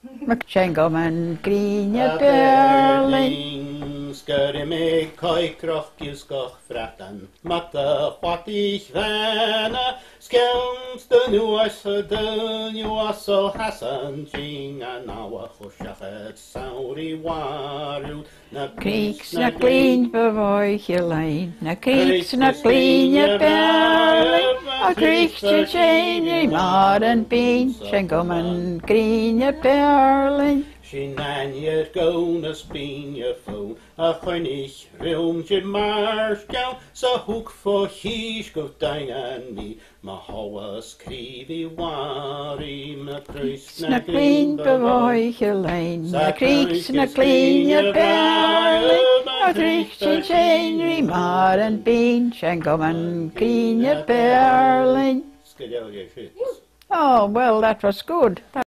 McShengum and Green Berlin. Skurri mig koikrokjus goch fratan, matta hwatich vana, skemste nu as hydyn yw aso hasan jing a nawa chwsiachet sauri warw, na Creeks na Green bewoich lein, na creeks na Green Berlin, a creeks to chain mar and bean, Shengum and Green Berlin. Sin anjer gona spin je fo, a chuinich riom je mars down, sa hoek for hies go dang an me, ma hawas krivi wari, ma Chris Na Green bewoich lein, na creeks na Green Berlin, a creeks to chain mar and bean, Shengum and Green Berlin. Skadel je shit. Oh, well, that was good.